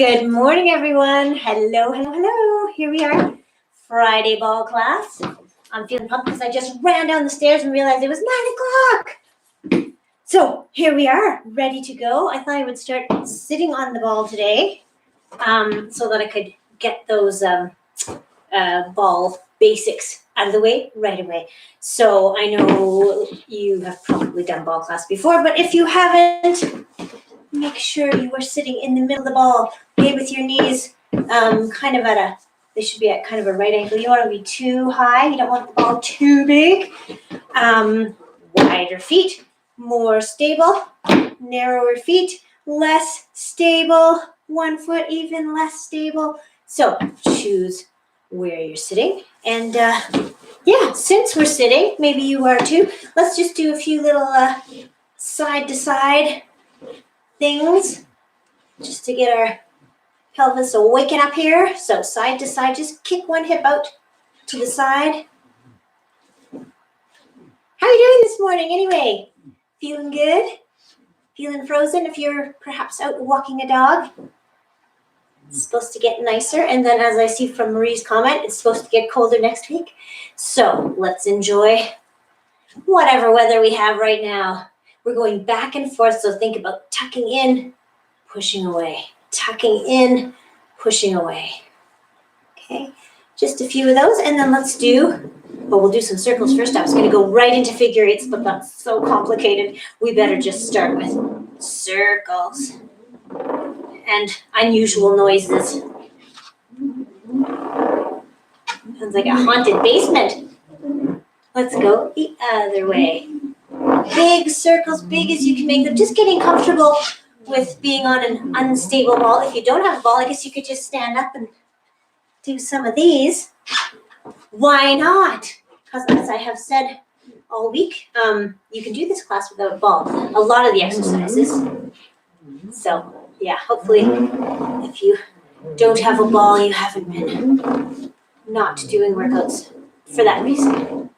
Good morning, everyone. Hello, hello, hello. Here we are, Friday ball class. I'm feeling pumped because I just ran down the stairs and realized it was 9 o'clock. So here we are, ready to go. I thought I would start sitting on the ball today so that I could get those ball basics out of the way right away. So I know you have probably done ball class before, but if you haven't, make sure you are sitting in the middle of the ball, okay, with your knees kind of they should be at kind of a right angle. You don't want to be too high. You don't want the ball too big. Wider feet, more stable. Narrower feet, less stable. 1 foot, even less stable. So choose where you're sitting. And yeah, since we're sitting, maybe you are too, let's just do a few little side to side things just to get our pelvis awaken up here. So side to side, just kick one hip out to the side. How are you doing this morning anyway? Feeling good? Feeling frozen if you're perhaps out walking a dog? It's supposed to get nicer, and then as I see from Marie's comment, it's supposed to get colder next week. So let's enjoy whatever weather we have right now. We're going back and forth, so think about tucking in, pushing away, tucking in, pushing away. Okay, just a few of those, and then let's do, well, we'll do some circles first. I was going to go right into figure eights, but that's so complicated. We better just start with circles and unusual noises. Sounds like a haunted basement. Let's go the other way. Big circles, big as you can make them. Just getting comfortable with being on an unstable ball. If you don't have a ball, I guess you could just stand up and do some of these. Why not? Because as I have said all week, you can do this class without a ball. A lot of the exercises. So yeah, hopefully if you don't have a ball, you haven't been not doing workouts for that reason.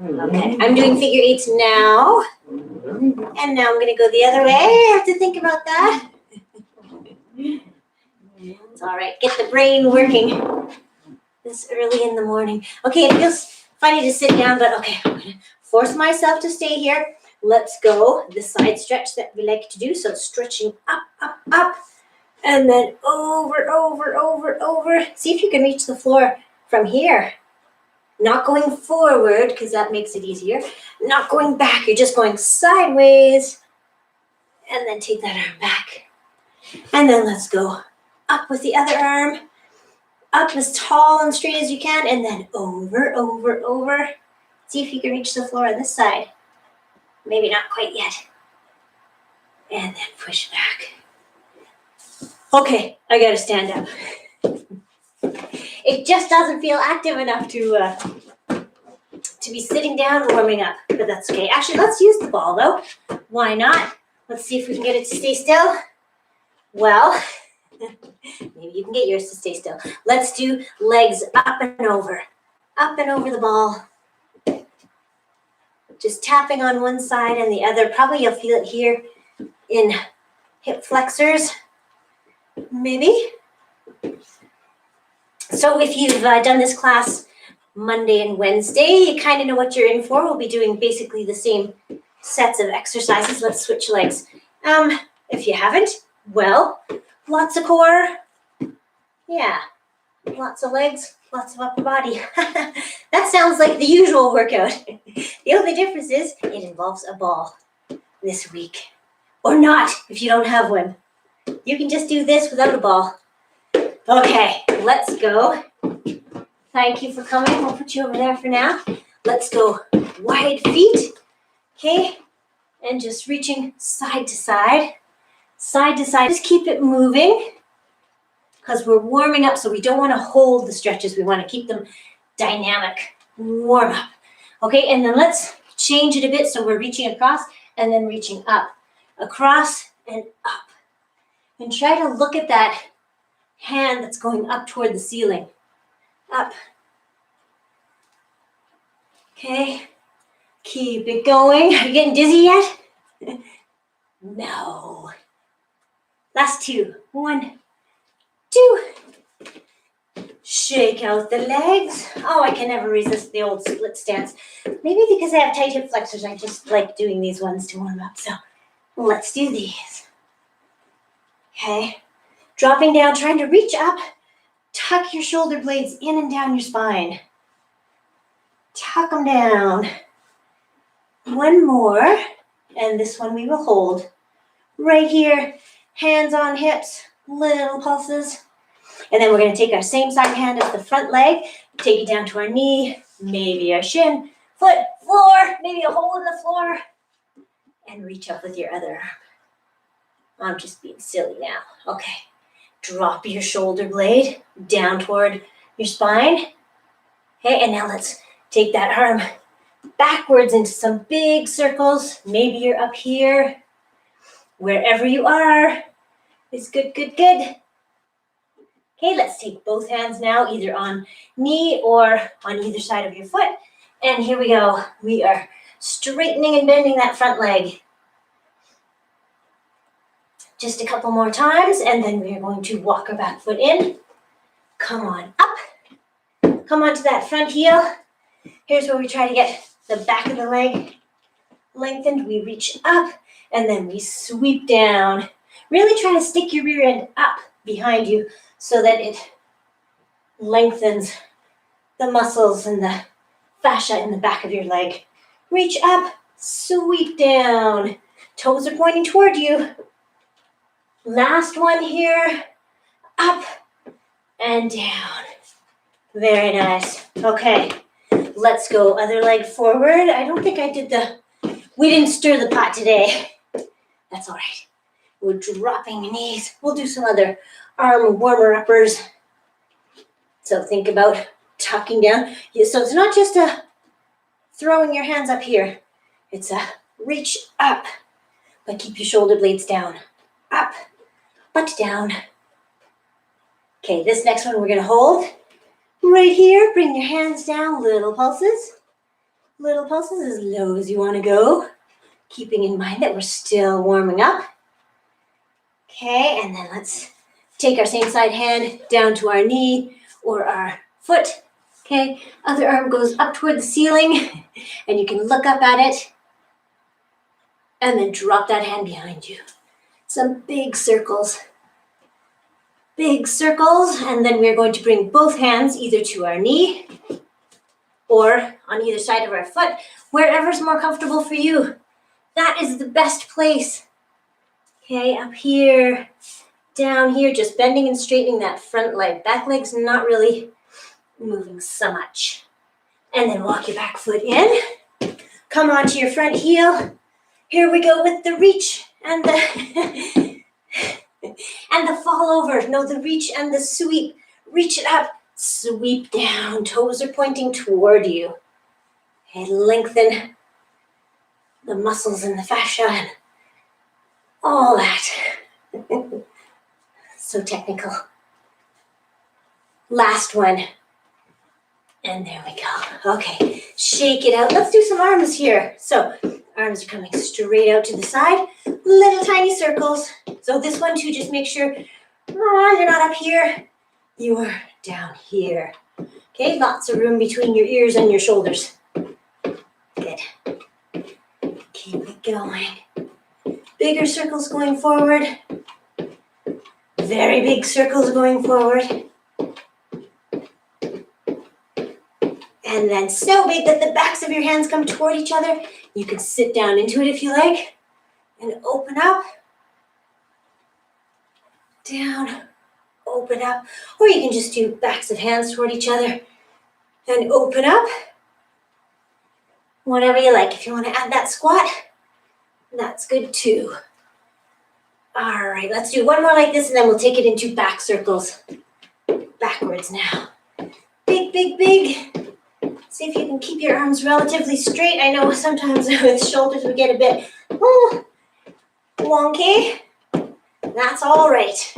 Okay, I'm doing figure eights now. And now I'm going to go the other way. I have to think about that. It's all right. Get the brain working this early in the morning. Okay, it feels funny to sit down, but okay, I'm going to force myself to stay here. Let's go the side stretch that we like to do. So stretching up, up, up, and then over, over, over, over. See if you can reach the floor from here. Not going forward, because that makes it easier. Not going back, you're just going sideways. And then take that arm back. And then let's go up with the other arm. Up as tall and straight as you can. And then over, over, over. See if you can reach the floor on this side. Maybe not quite yet. And then push back. Okay, I gotta stand up. It just doesn't feel active enough to be sitting down and warming up, but that's okay. Actually, let's use the ball though. Why not? Let's see if we can get it to stay still. Well, maybe you can get yours to stay still. Let's do legs up and over the ball. Just tapping on one side and the other. Probably you'll feel it here in hip flexors, maybe. So if you've done this class Monday and Wednesday, you kind of know what you're in for. We'll be doing basically the same sets of exercises. Let's switch legs. If you haven't, well, lots of core. Yeah, lots of legs, lots of upper body. That sounds like the usual workout. The only difference is it involves a ball this week. Or not, if you don't have one. You can just do this without a ball. Okay, let's go. Thank you for coming. I'll put you over there for now. Let's go wide feet. Okay, and just reaching side to side. Side to side. Just keep it moving because we're warming up, so we don't want to hold the stretches. We want to keep them dynamic. Warm up. Okay, and then let's change it a bit so we're reaching across and then reaching up. Across and up. And try to look at that hand that's going up toward the ceiling. Up. Okay. Keep it going. Are you getting dizzy yet? No. Last two. 1, 2. Shake out the legs. Oh, I can never resist the old split stance. Maybe because I have tight hip flexors, I just like doing these ones to warm up. So let's do these. Okay. Dropping down, trying to reach up. Tuck your shoulder blades in and down your spine. Tuck them down. One more. And this one we will hold. Right here. Hands on hips. Little pulses. And then we're going to take our same side hand as the front leg, take it down to our knee, maybe our shin, foot, floor, maybe a hole in the floor, and reach up with your other arm. I'm just being silly now. Okay. Drop your shoulder blade down toward your spine. Okay, and now let's take that arm backwards into some big circles. Maybe you're up here. Wherever you are is good, good, good. Okay, let's take both hands now, either on knee or on either side of your foot. And here we go. We are straightening and bending that front leg. Just a couple more times, and then we are going to walk our back foot in. Come on up. Come onto that front heel. Here's where we try to get the back of the leg lengthened. We reach up, and then we sweep down. Really try to stick your rear end up behind you so that it lengthens the muscles and the fascia in the back of your leg. Reach up, sweep down. Toes are pointing toward you. Last one here. Up and down. Very nice. Okay, let's go. Other leg forward. I don't think we didn't stir the pot today. That's all right. We're dropping knees. We'll do some other arm warmer-uppers. So think about tucking down. So it's not just a throwing your hands up here. It's a reach up, but keep your shoulder blades down. Up, but down. Okay, this next one we're going to hold. Right here, bring your hands down, little pulses. Little pulses as low as you want to go. Keeping in mind that we're still warming up. Okay, and then let's take our same side hand down to our knee or our foot. Okay, other arm goes up toward the ceiling and you can look up at it and then drop that hand behind you. Some big circles. Big circles, and then we're going to bring both hands either to our knee or on either side of our foot, wherever's more comfortable for you. That is the best place. Okay, up here, down here, just bending and straightening that front leg. Back leg's not really moving so much. And then walk your back foot in. Come onto your front heel. Here we go with the reach and the and the fall over. No, the reach and the sweep. Reach it up, sweep down. Toes are pointing toward you. Okay, lengthen the muscles and the fascia and all that. So technical. Last one. And there we go. Okay, shake it out. Let's do some arms here. So arms are coming straight out to the side. Little tiny circles. So this one too, just make sure you're not up here. You're down here. Okay, lots of room between your ears and your shoulders. Good. Keep it going. Bigger circles going forward. Very big circles going forward. And then so big that the backs of your hands come toward each other. You can sit down into it if you like. And open up. Down. Open up. Or you can just do backs of hands toward each other. And open up. Whatever you like. If you want to add that squat, that's good too. All right, let's do one more like this and then we'll take it into back circles. Backwards now. Big, big, big. See if you can keep your arms relatively straight. I know sometimes with shoulders we get a bit wonky. That's all right.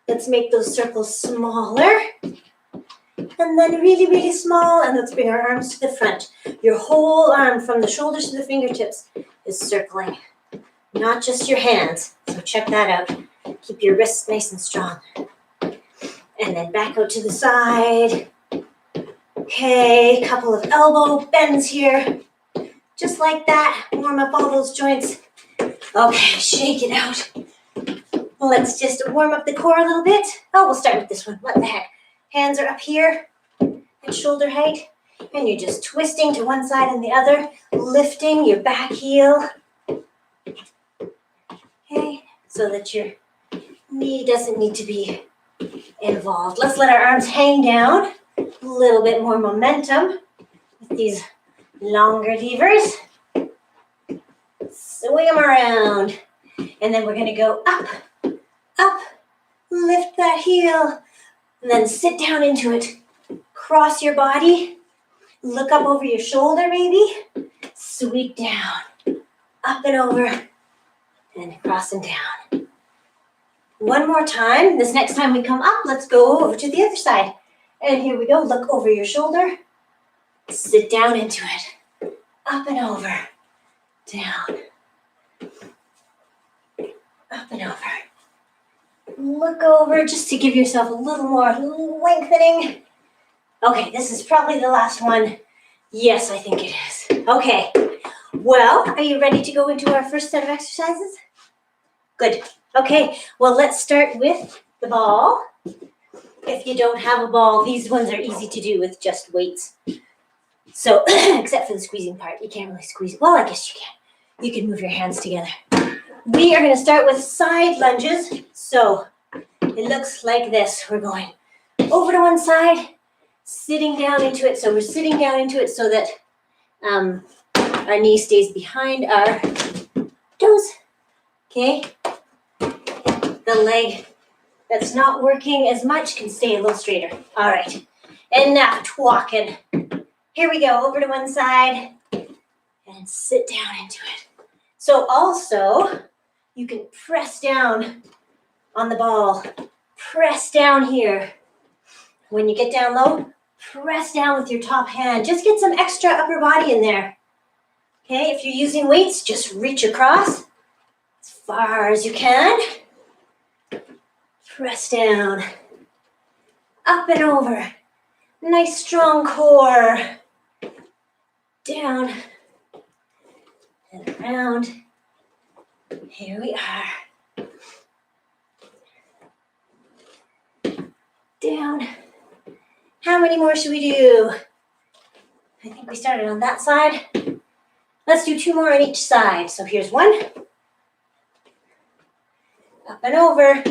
Let's make those circles smaller. And then really, really small. And let's bring our arms to the front. Your whole arm from the shoulders to the fingertips is circling. Not just your hands. So check that out. Keep your wrists nice and strong. And then back out to the side. Okay, a couple of elbow bends here. Just like that. Warm up all those joints. Okay, shake it out. Let's just warm up the core a little bit. Oh, we'll start with this one. What the heck? Hands are up here at shoulder height. And you're just twisting to one side and the other, lifting your back heel. Okay, so that your knee doesn't need to be involved. Let's let our arms hang down. A little bit more momentum with these longer levers. Swing them around. And then we're going to go up, up, lift that heel, and then sit down into it. Cross your body. Look up over your shoulder maybe. Sweep down. Up and over. And across and down. One more time. This next time we come up, let's go over to the other side. And here we go. Look over your shoulder. Sit down into it. Up and over. Down. Up and over. Look over just to give yourself a little more lengthening. Okay, this is probably the last one. Yes, I think it is. Okay, well, are you ready to go into our first set of exercises? Good. Okay, well, let's start with the ball. If you don't have a ball, these ones are easy to do with just weights. So, except for the squeezing part, you can't really squeeze. Well, I guess you can. You can move your hands together. We are going to start with side lunges. So, it looks like this. We're going over to one side, sitting down into it. So we're sitting down into it so that our knee stays behind our toes. Okay? The leg that's not working as much can stay a little straighter. All right. Enough walking. Here we go. Over to one side and sit down into it. So also, you can press down on the ball. Press down here. When you get down low, press down with your top hand. Just get some extra upper body in there. Okay, if you're using weights, just reach across as far as you can. Press down. Up and over. Nice strong core. Down and around. Here we are. Down. How many more should we do? I think we started on that side. Let's do 2 more on each side. So here's 1. Up and over.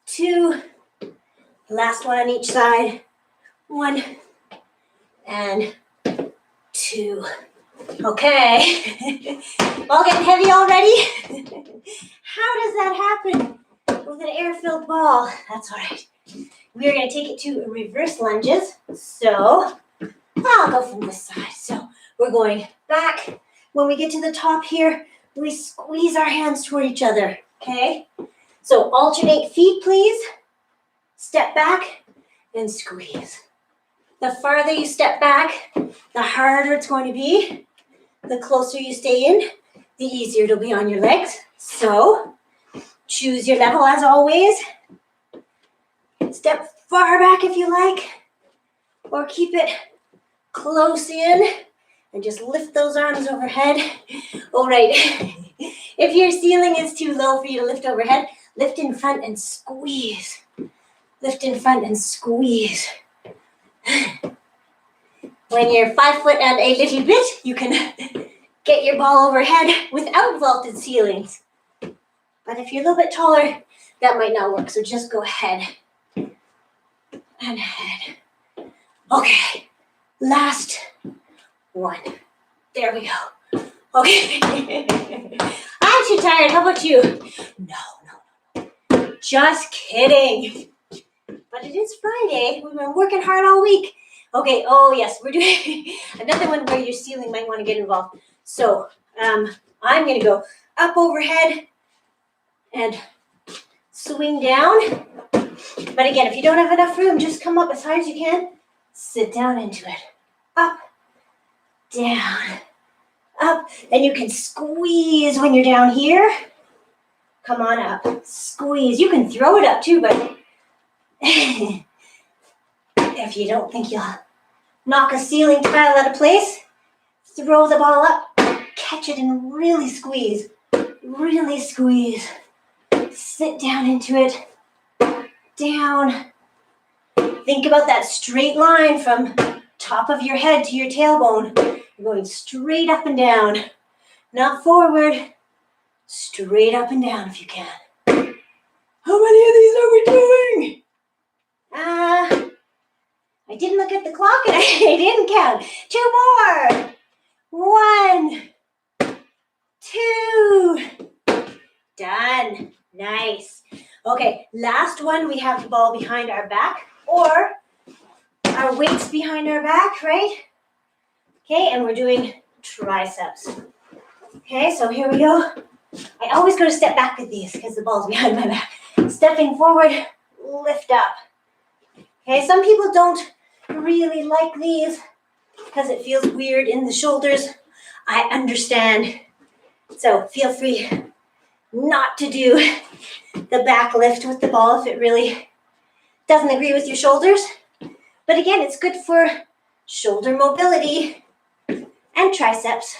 2. Last one on each side. 1 and 2. Okay. Ball getting heavy already? How does that happen with an air-filled ball? That's all right. We are going to take it to reverse lunges. So I'll go from this side. So we're going back. When we get to the top here, we squeeze our hands toward each other. Okay? So alternate feet, please. Step back and squeeze. The farther you step back, the harder it's going to be. The closer you stay in, the easier it'll be on your legs. So choose your level as always. Step far back if you like, or keep it close in and just lift those arms overhead. All right. If your ceiling is too low for you to lift overhead, lift in front and squeeze. Lift in front and squeeze. When you're 5 foot and a little bit, you can get your ball overhead without vaulted ceilings. But if you're a little bit taller, that might not work. So just go ahead and ahead. Okay, last one. There we go. Okay. I'm too tired. How about you? No. Just kidding. But it is Friday. We've been working hard all week. Okay, oh yes, we're doing another one where your ceiling might want to get involved. So I'm going to go up overhead and swing down. But again, if you don't have enough room, just come up as high as you can. Sit down into it. Up, down, up. And you can squeeze when you're down here. Come on up. Squeeze. You can throw it up too, but if you don't think you'll knock a ceiling tile out of place, throw the ball up, catch it and really squeeze. Really squeeze. Sit down into it. Down. Think about that straight line from top of your head to your tailbone. You're going straight up and down. Not forward. Straight up and down if you can. How many of these are we doing? I didn't look at the clock and I didn't count. 2 more. 1, 2. Done. Nice. Okay, last one. We have the ball behind our back or our weights behind our back, right? Okay, and we're doing triceps. Okay, so here we go. I always go to step back with these because the ball's behind my back. Stepping forward, lift up. Okay, some people don't really like these because it feels weird in the shoulders. I understand. So feel free not to do the back lift with the ball if it really doesn't agree with your shoulders. But again, it's good for shoulder mobility and triceps.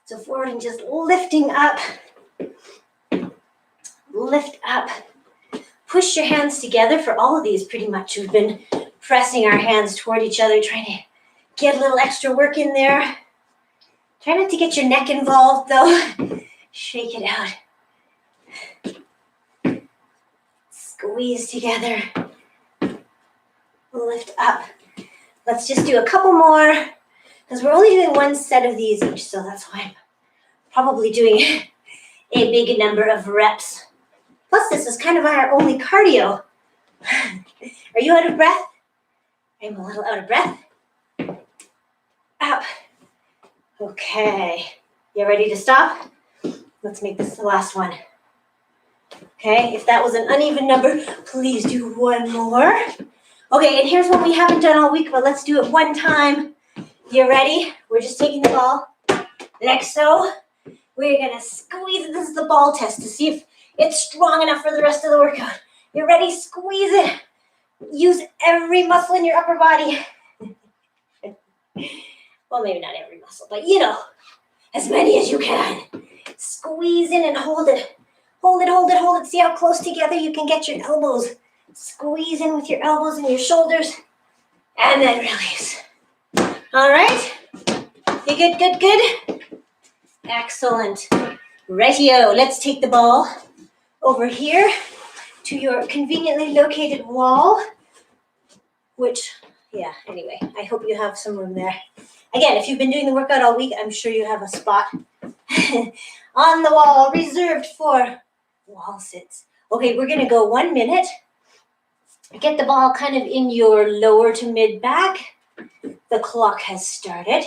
So forward and just lifting up. Lift up. Push your hands together for all of these pretty much. We've been pressing our hands toward each other, trying to get a little extra work in there. Try not to get your neck involved though. Shake it out. Squeeze together. Lift up. Let's just do a couple more because we're only doing one set of these each, so that's why I'm probably doing a big number of reps. Plus, this is kind of our only cardio. Are you out of breath? I'm a little out of breath. Up. Okay. You ready to stop? Let's make this the last one. Okay, if that was an uneven number, please do one more. Okay, and here's one we haven't done all week, but let's do it one time. You ready? We're just taking the ball like so. We're gonna squeeze it. This is the ball test to see if it's strong enough for the rest of the workout. You ready? Squeeze it. Use every muscle in your upper body. Well, maybe not every muscle, but you know, as many as you can. Squeeze in and hold it. Hold it, hold it, hold it. See how close together you can get your elbows. Squeeze in with your elbows and your shoulders. And then release. All right? You good, good, good? Excellent. Rightio. Let's take the ball over here to your conveniently located wall. Which, yeah, anyway, I hope you have some room there. Again, if you've been doing the workout all week, I'm sure you have a spot on the wall reserved for wall sits. Okay, we're going to go 1 minute. Get the ball kind of in your lower to mid back. The clock has started,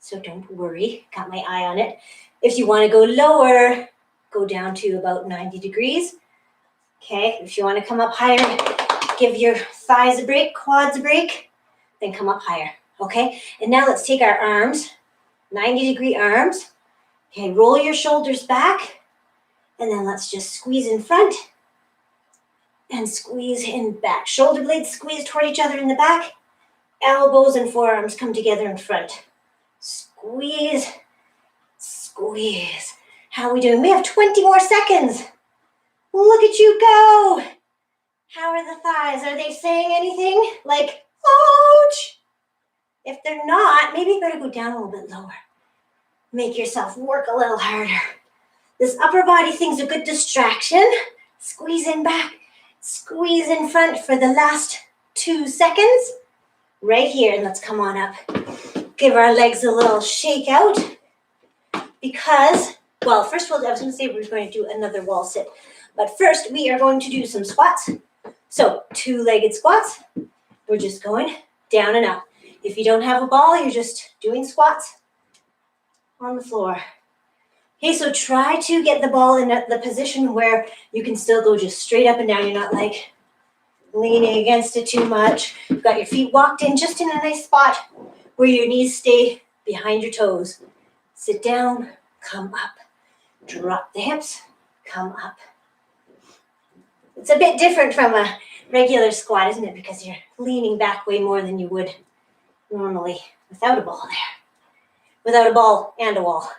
so don't worry. Got my eye on it. If you want to go lower, go down to about 90 degrees. Okay, if you want to come up higher, give your thighs a break, quads a break, then come up higher. Okay, and now let's take our arms, 90-degree arms. Okay, roll your shoulders back, and then let's just squeeze in front and squeeze in back. Shoulder blades squeeze toward each other in the back. Elbows and forearms come together in front. Squeeze, squeeze. How are we doing? We have 20 more seconds. Look at you go. How are the thighs? Are they saying anything? Like, ouch. If they're not, maybe you better go down a little bit lower. Make yourself work a little harder. This upper body thing's a good distraction. Squeeze in back. Squeeze in front for the last 2 seconds. Right here, and let's come on up. Give our legs a little shake out. Because, well, first of all, I was going to say we were going to do another wall sit. But first, we are going to do some squats. So, 2-legged squats. We're just going down and up. If you don't have a ball, you're just doing squats on the floor. Okay, so try to get the ball in the position where you can still go just straight up and down. You're not like leaning against it too much. You've got your feet walked in just in a nice spot where your knees stay behind your toes. Sit down, come up. Drop the hips, come up. It's a bit different from a regular squat, isn't it? Because you're leaning back way more than you would normally without a ball there. Without a ball and a wall.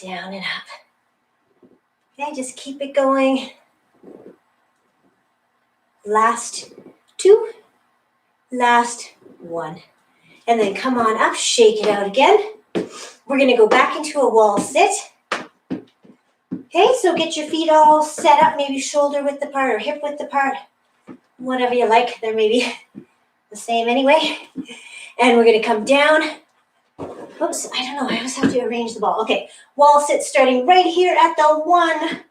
Down and up. Okay, just keep it going. Last 2, last 1. And then come on up, shake it out again. We're gonna go back into a wall sit. Okay, so get your feet all set up, maybe shoulder width apart or hip width apart. Whatever you like, they're maybe the same anyway. And we're gonna come down. Oops, I don't know, I always have to arrange the ball. Okay, wall sit starting right here at the 1.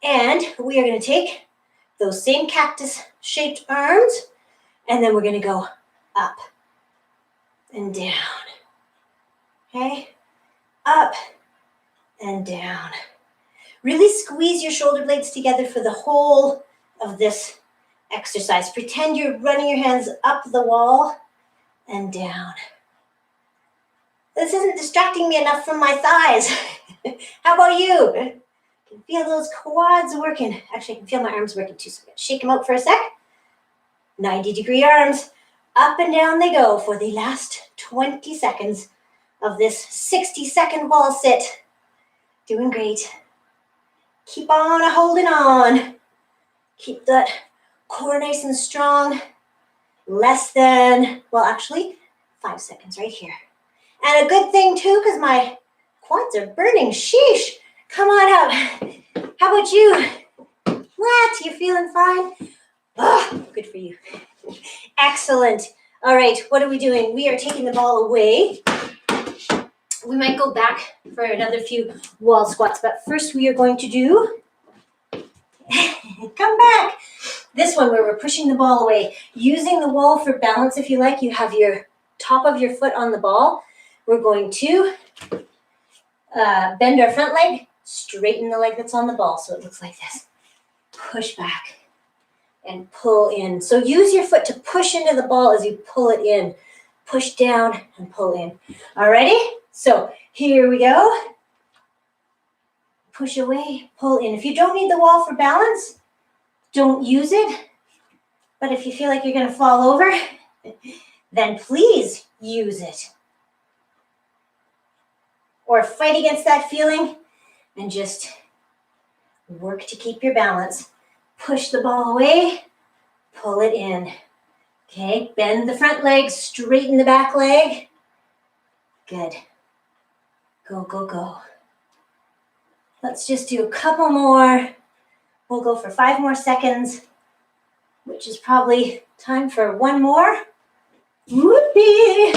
And we are gonna take those same cactus-shaped arms, and then we're gonna go up and down. Okay, up and down. Really squeeze your shoulder blades together for the whole of this exercise. Pretend you're running your hands up the wall and down. This isn't distracting me enough from my thighs. How about you? I can feel those quads working. Actually, I can feel my arms working too, so I'm gonna shake them out for a sec. 90-degree arms. Up and down they go for the last 20 seconds of this 60-second wall sit. Doing great. Keep on holding on. Keep that core nice and strong. Less than, well, actually, 5 seconds right here. And a good thing too, because my quads are burning. Sheesh. Come on up. How about you? What? You feeling fine? Oh, good for you. Excellent. All right, what are we doing? We are taking the ball away. We might go back for another few wall squats, but first we are going to do, come back. This one where we're pushing the ball away. Using the wall for balance if you like. You have your top of your foot on the ball. We're going to bend our front leg, straighten the leg that's on the ball so it looks like this. Push back and pull in. So use your foot to push into the ball as you pull it in. Push down and pull in. All righty? So here we go. Push away, pull in. If you don't need the wall for balance, don't use it. But if you feel like you're going to fall over, then please use it. Or fight against that feeling and just work to keep your balance. Push the ball away, pull it in. Okay, bend the front leg, straighten the back leg. Good. Go, go, go. Let's just do a couple more. We'll go for 5 more seconds, which is probably time for 1 more. Whoopee!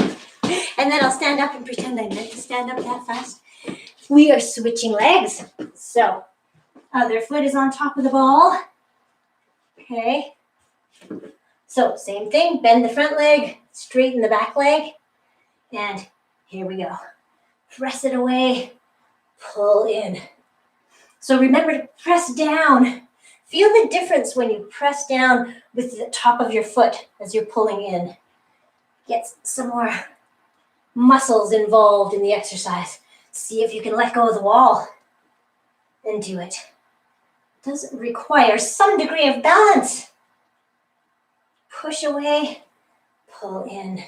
And then I'll stand up and pretend I meant to stand up that fast. We are switching legs. So, other foot is on top of the ball. Okay. So, same thing. Bend the front leg, straighten the back leg. And here we go. Press it away, pull in. So remember to press down. Feel the difference when you press down with the top of your foot as you're pulling in. Get some more muscles involved in the exercise. See if you can let go of the wall and do it. It does require some degree of balance. Push away, pull in.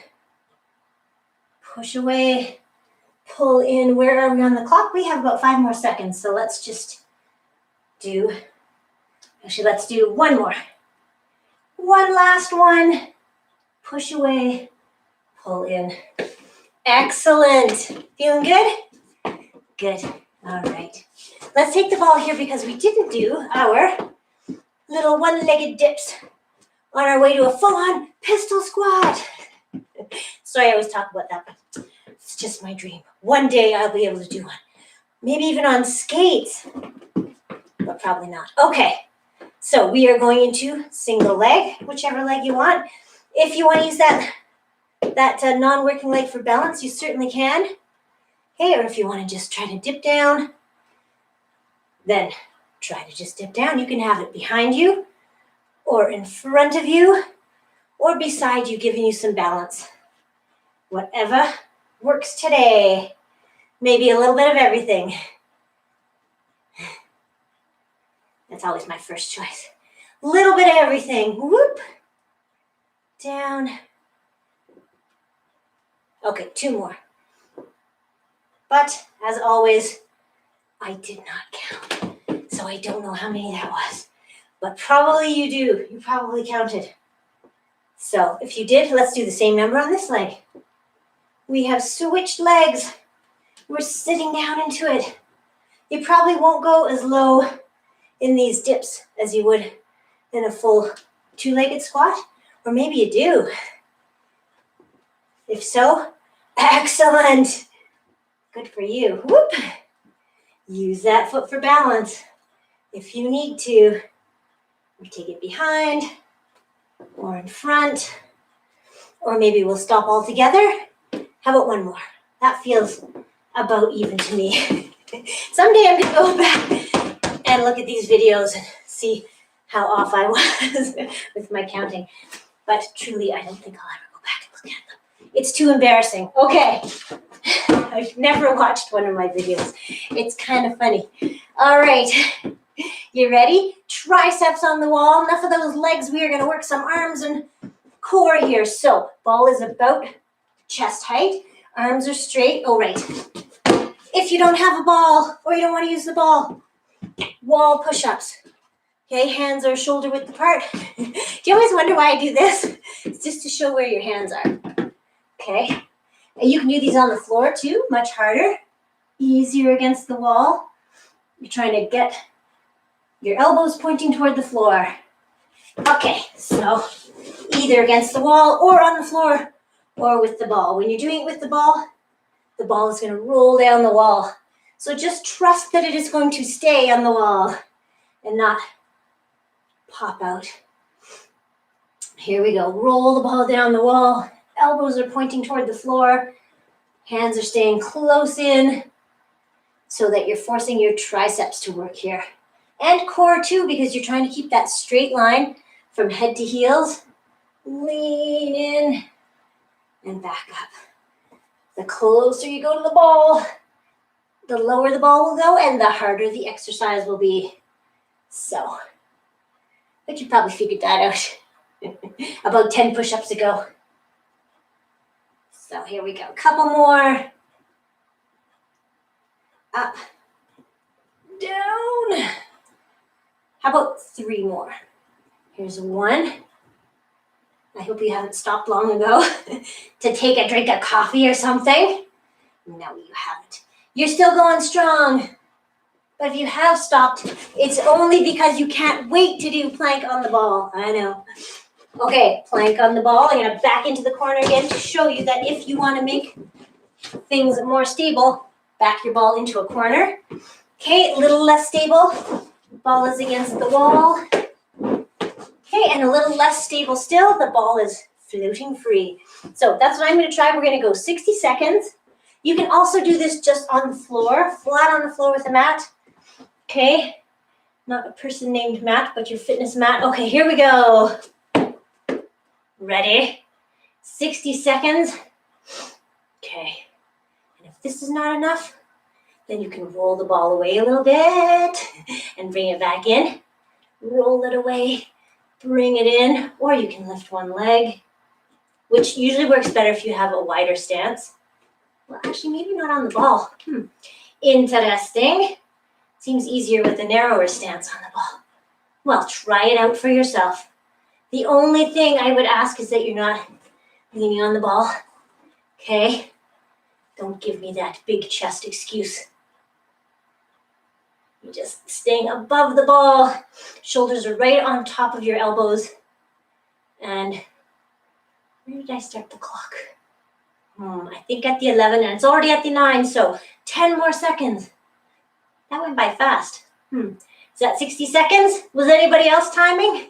Push away, pull in. Where are we on the clock? We have about 5 more seconds, so let's just let's do 1 more. One last one. Push away, pull in. Excellent. Feeling good? Good. All right. Let's take the ball here because we didn't do our little one-legged dips on our way to a full-on pistol squat. Sorry, I always talk about that, but it's just my dream. One day I'll be able to do one. Maybe even on skates, but probably not. Okay, so we are going into single leg, whichever leg you want. If you want to use that non-working leg for balance, you certainly can. Okay, or if you want to just try to dip down, then try to just dip down. You can have it behind you or in front of you or beside you, giving you some balance. Whatever works today. maybe a little bit of everything. That's always my first choice. Little bit of everything. Whoop. Down. Okay, 2 more. But as always, I did not count. So I don't know how many that was. But probably you do. You probably counted. So if you did, let's do the same number on this leg. We have switched legs. We're sitting down into it. You probably won't go as low in these dips as you would in a full 2-legged squat. Or maybe you do. If so, excellent. Good for you. Whoop. Use that foot for balance. If you need to, take it behind or in front, or maybe we'll stop all together. How about one more? That feels about even to me. Someday I'm gonna go back and look at these videos and see how off I was with my counting. But truly, I don't think I'll ever go back and look at them. It's too embarrassing. Okay. I've never watched one of my videos. It's kind of funny. All right. You ready? Triceps on the wall. Enough of those legs. We are going to work some arms and core here. So, ball is about chest height. Arms are straight. Oh, right. If you don't have a ball or you don't want to use the ball, wall push-ups. Okay, hands are shoulder width apart. Do you always wonder why I do this? It's just to show where your hands are. Okay. And you can do these on the floor too, much harder. Easier against the wall. You're trying to get your elbows pointing toward the floor. Okay, so either against the wall or on the floor or with the ball. When you're doing it with the ball is going to roll down the wall. So just trust that it is going to stay on the wall and not pop out. Here we go. Roll the ball down the wall. Elbows are pointing toward the floor. Hands are staying close in so that you're forcing your triceps to work here. And core too, because you're trying to keep that straight line from head to heels. Lean in and back up. The closer you go to the ball, the lower the ball will go and the harder the exercise will be. So, but you probably figured that out. About 10 push-ups to go. So here we go. A couple more. Up. Down. How about 3 more? Here's 1. I hope you haven't stopped long ago to take a drink of coffee or something. No, you haven't. You're still going strong. But if you have stopped, it's only because you can't wait to do plank on the ball. I know. Okay, plank on the ball. I'm going to back into the corner again to show you that if you want to make things more stable, back your ball into a corner. Okay, a little less stable. Ball is against the wall. Okay, and a little less stable still. The ball is floating free. So that's what I'm going to try. We're going to go 60 seconds. You can also do this just on the floor, flat on the floor with a mat. Okay, not a person named Matt, but your fitness mat. Okay, here we go. Ready? 60 seconds. Okay, and if this is not enough, then you can roll the ball away a little bit and bring it back in. Roll it away, bring it in, or you can lift one leg, which usually works better if you have a wider stance. Well, actually, maybe not on the ball. Interesting. Seems easier with a narrower stance on the ball. Well, try it out for yourself. The only thing I would ask is that you're not leaning on the ball. Okay? Don't give me that big chest excuse. You're just staying above the ball. Shoulders are right on top of your elbows. And where did I start the clock? I think at the 11, and it's already at the 9, so 10 more seconds. That went by fast. Is that 60 seconds? Was anybody else timing?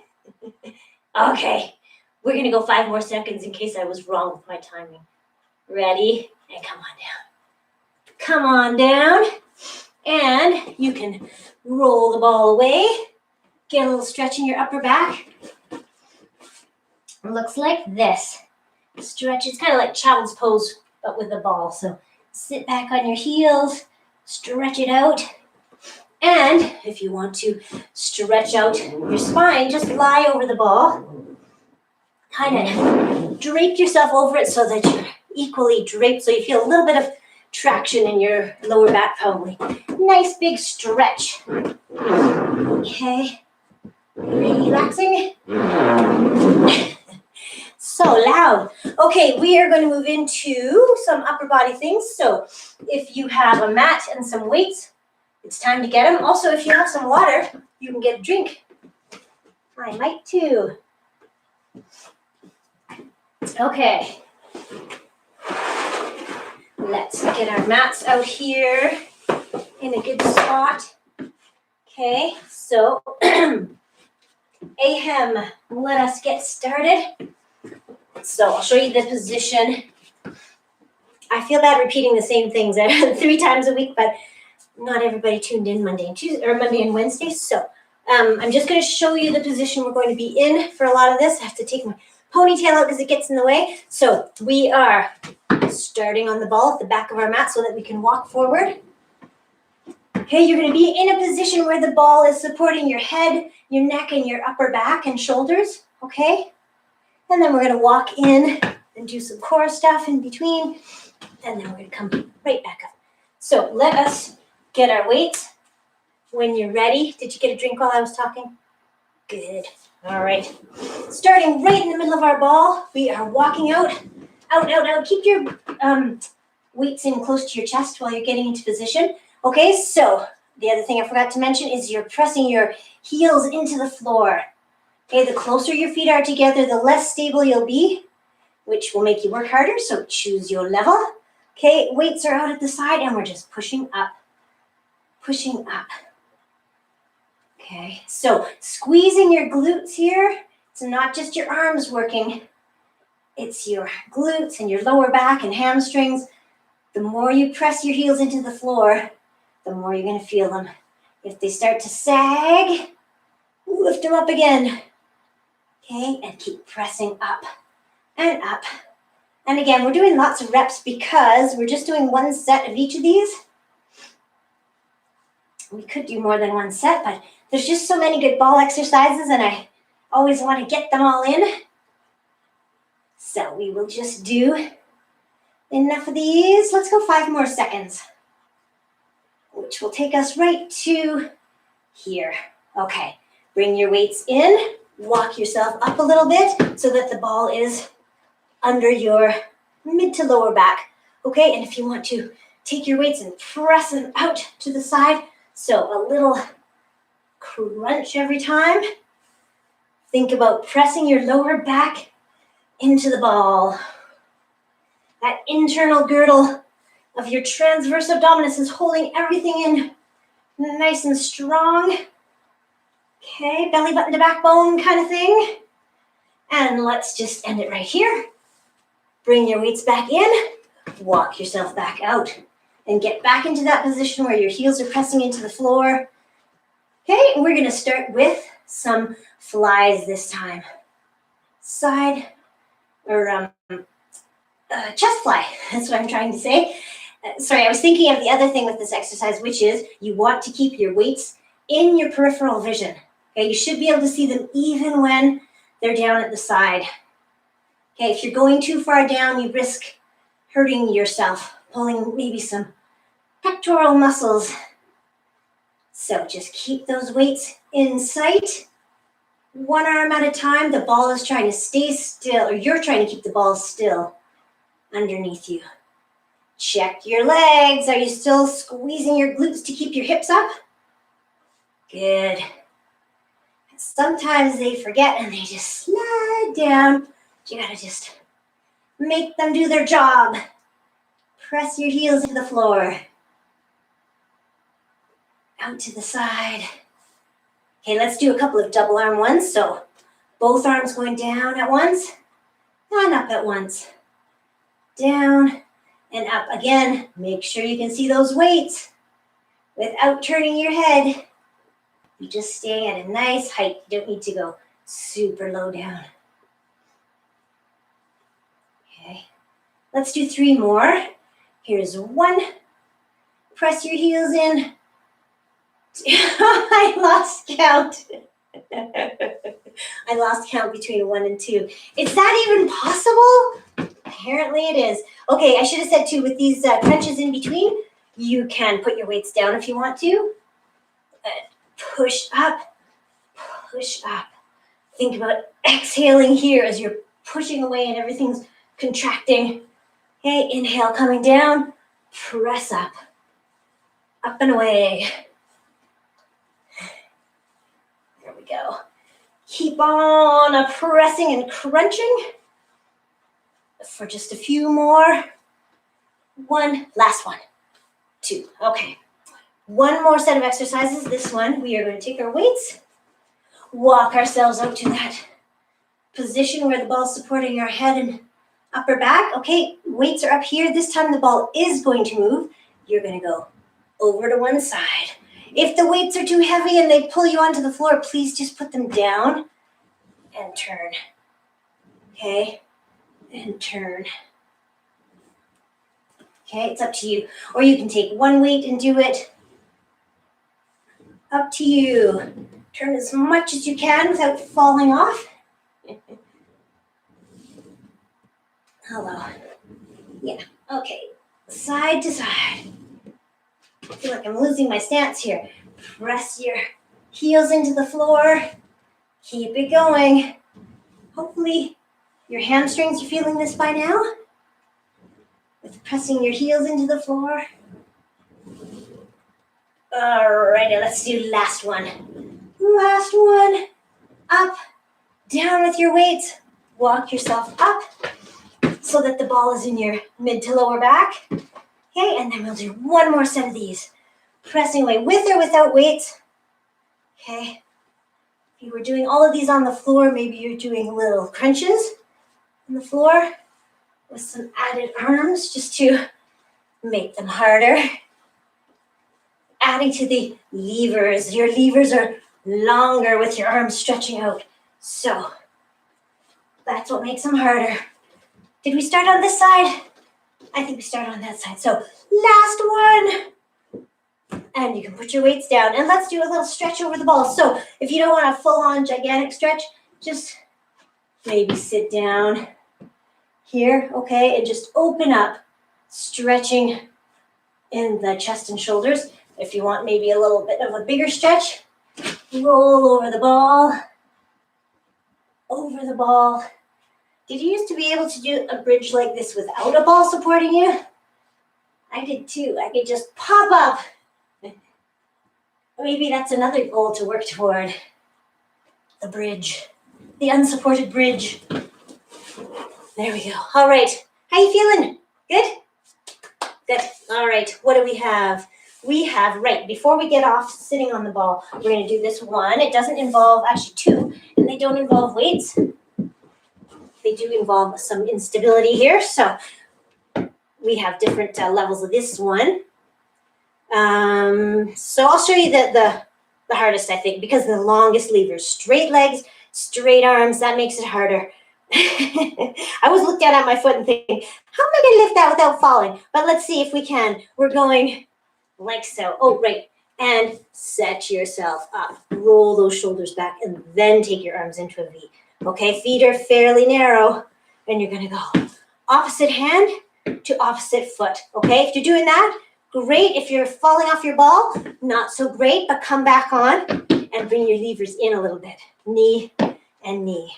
Okay, we're going to go 5 more seconds in case I was wrong with my timing. Ready? And come on down. Come on down. And you can roll the ball away. Get a little stretch in your upper back. It looks like this. Stretch. It's kind of like child's pose, but with the ball. So Sit back on your heels, stretch it out. And if you want to stretch out your spine, just lie over the ball. Kind of drape yourself over it so that you're equally draped, so you feel a little bit of traction in your lower back probably. Nice big stretch. Okay. Relaxing. So loud. Okay, we are going to move into some upper body things. So if you have a mat and some weights, it's time to get them. Also, if you have some water, you can get a drink. I might too. Okay. Let's get our mats out here in a good spot. Okay, so ahem, let us get started. So I'll show you the position. I feel bad repeating the same things 3 times a week, but not everybody tuned in Monday and Tuesday or Monday and Wednesday. So I'm just going to show you the position we're going to be in for a lot of this. I have to take my ponytail out because it gets in the way. So we are starting on the ball at the back of our mat so that we can walk forward. Okay, you're going to be in a position where the ball is supporting your head, your neck, and your upper back and shoulders. Okay, and then we're going to walk in and do some core stuff in between, and then we're going to come right back up. So let us get our weights. When you're ready, did you get a drink while I was talking? Good. All right. Starting right in the middle of our ball, we are walking out. Keep your weights in close to your chest while you're getting into position. Okay, so the other thing I forgot to mention is you're pressing your heels into the floor. Okay, the closer your feet are together, the less stable you'll be, which will make you work harder, so choose your level. Okay, weights are out at the side, and we're just pushing up. Pushing up. Okay, so squeezing your glutes here. It's not just your arms working. It's your glutes and your lower back and hamstrings. The more you press your heels into the floor, the more you're going to feel them. If they start to sag, lift them up again. Okay, and keep pressing up and up. And again, we're doing lots of reps because we're just doing one set of each of these. We could do more than one set, but there's just so many good ball exercises, and I always want to get them all in. So we will just do enough of these. Let's go 5 more seconds, which will take us right to here. Okay, bring your weights in, walk yourself up a little bit so that the ball is under your mid to lower back. Okay, and if you want to take your weights and press them out to the side, so a little crunch every time. Think about pressing your lower back into the ball. That internal girdle of your transverse abdominis is holding everything in nice and strong. Okay, belly button to backbone kind of thing. And let's just end it right here. Bring your weights back in, walk yourself back out, and get back into that position where your heels are pressing into the floor. Okay, and we're going to start with some flies this time. Side, or chest fly, that's what I'm trying to say. Sorry, I was thinking of the other thing with this exercise, which is you want to keep your weights in your peripheral vision. Okay, you should be able to see them even when they're down at the side. Okay, if you're going too far down, you risk hurting yourself, pulling maybe some pectoral muscles. So just keep those weights in sight. One arm at a time. The ball is trying to stay still, or you're trying to keep the ball still underneath you. Check your legs. Are you still squeezing your glutes to keep your hips up? Good. Sometimes they forget and they just slide down. You gotta just make them do their job. Press your heels to the floor. Out to the side. Okay, let's do a couple of double arm ones. So both arms going down at once and up at once. Down and up again. Make sure you can see those weights without turning your head. You just stay at a nice height. You don't need to go super low down. Okay, let's do 3 more. Here's 1. Press your heels in. I lost count. I lost count between 1 and 2. Is that even possible? Apparently it is. Okay, I should have said 2. With these crunches in between, you can put your weights down if you want to. Push up, push up. Think about exhaling here as you're pushing away and everything's contracting. Okay, inhale, coming down, press up and away. There we go. Keep on pressing and crunching for just a few more. 1, last 1, 2, okay. 1 more set of exercises. This one, we are going to take our weights, walk ourselves out to that position where the ball's supporting our head and upper back. Okay, weights are up here. This time the ball is going to move. You're going to go over to one side. If the weights are too heavy and they pull you onto the floor, please just put them down and turn. Okay, and turn. Okay, it's up to you. Or you can take 1 weight and do it. Up to you. Turn as much as you can without falling off. Hello. Yeah, okay. Side to side. I feel like I'm losing my stance here. Press your heels into the floor. Keep it going. Hopefully your hamstrings are feeling this by now. With pressing your heels into the floor. Alrighty, let's do last one. Last one. Up, down with your weights. Walk yourself up so that the ball is in your mid to lower back. Okay, and then we'll do 1 more set of these. Pressing away with or without weights. Okay. If you were doing all of these on the floor, maybe you're doing little crunches on the floor with some added arms just to make them harder. Adding to the levers. Your levers are longer with your arms stretching out. So that's what makes them harder. Did we start on this side? I think we started on that side. So last one. And you can put your weights down. And let's do a little stretch over the ball. So if you don't want a full-on gigantic stretch, just maybe sit down here, okay? And just open up, stretching in the chest and shoulders. If you want maybe a little bit of a bigger stretch, roll over the ball. Over the ball. Did you used to be able to do a bridge like this without a ball supporting you? I did too. I could just pop up. Maybe that's another goal to work toward. The bridge. The unsupported bridge. There we go. All right. How you feeling? Good? Good. All right. What do we have? We have, right, before we get off sitting on the ball, we're going to do this 1. It doesn't involve, actually 2, and they don't involve weights. They do involve some instability here. So we have different levels of this one. So I'll show you the hardest, I think, because the longest levers. Straight legs, straight arms, that makes it harder. I was looking down at my foot and thinking, how am I going to lift that without falling? But let's see if we can. We're going like so. Oh, right. And set yourself up. Roll those shoulders back and then take your arms into a V. Okay, feet are fairly narrow. And you're going to go opposite hand to opposite foot. Okay, if you're doing that, great. If you're falling off your ball, not so great, but come back on and bring your levers in a little bit. Knee and knee.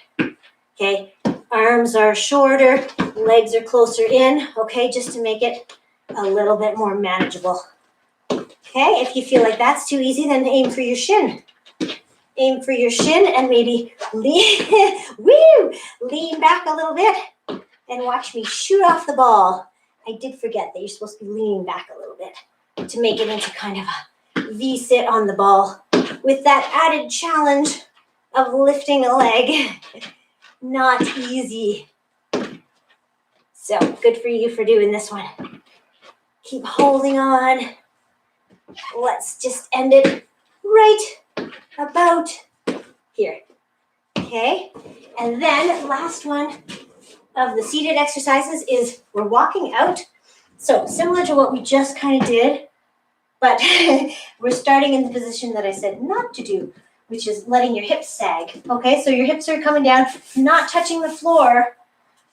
Okay, arms are shorter, legs are closer in. Okay, just to make it a little bit more manageable. Okay, if you feel like that's too easy, then aim for your shin. Aim for your shin and maybe lean back a little bit and watch me shoot off the ball. I did forget that you're supposed to be leaning back a little bit to make it into kind of a V-sit on the ball with that added challenge of lifting a leg. Not easy. So good for you for doing this one. Keep holding on. Let's just end it right about here. Okay, and then last one of the seated exercises is we're walking out So similar to what we just kind of did, but we're starting in the position that I said not to do, which is letting your hips sag. Okay, so your hips are coming down, not touching the floor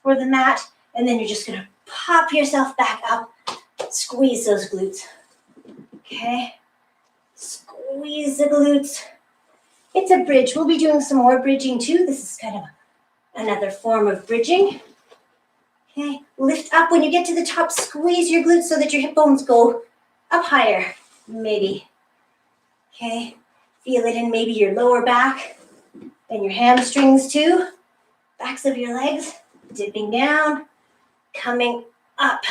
or the mat, and then you're just gonna pop yourself back up, squeeze those glutes. Okay, squeeze the glutes. It's a bridge. We'll be doing some more bridging too. This is kind of another form of bridging. Okay, lift up. When you get to the top, squeeze your glutes so that your hip bones go up higher, maybe. Okay, feel it in maybe your lower back and your hamstrings too. Backs of your legs, dipping down, coming up,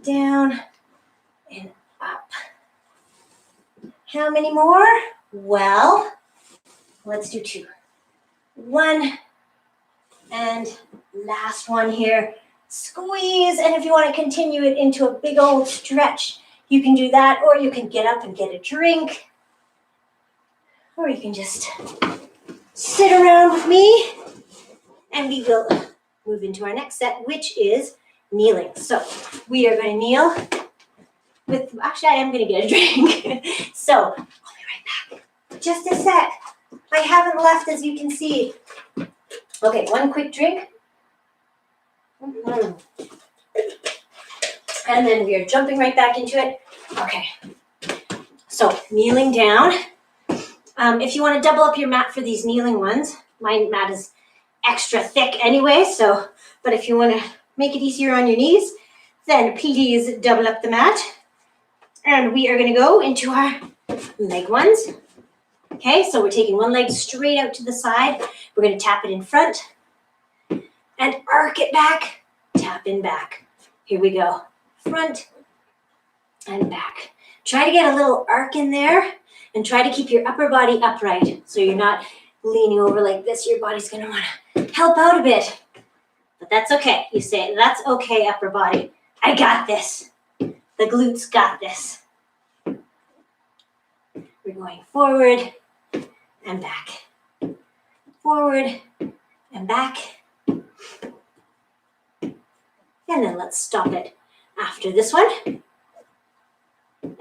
down, and up. How many more? Well, let's do 2. 1, and last one here. Squeeze, and if you want to continue it into a big old stretch, you can do that, or you can get up and get a drink, or you can just sit around with me, and we will move into our next set, which is kneeling. So we are going to kneel with, actually I am going to get a drink. So I'll be right back. Just a sec. I haven't left, as you can see. Okay, one quick drink. And then we are jumping right back into it. Okay, so kneeling down. If you want to double up your mat for these kneeling ones, my mat is extra thick anyway, so, but if you want to make it easier on your knees, then PTs double up the mat. And we are going to go into our leg ones. Okay, so we're taking one leg straight out to the side. We're going to tap it in front and arc it back, tap in back. Here we go. Front and back. Try to get a little arc in there and try to keep your upper body upright so you're not leaning over like this. Your body's going to want to help out a bit. But that's okay. You say, that's okay, upper body. I got this. The glutes got this. We're going forward and back. Forward and back. And then let's stop it after this one.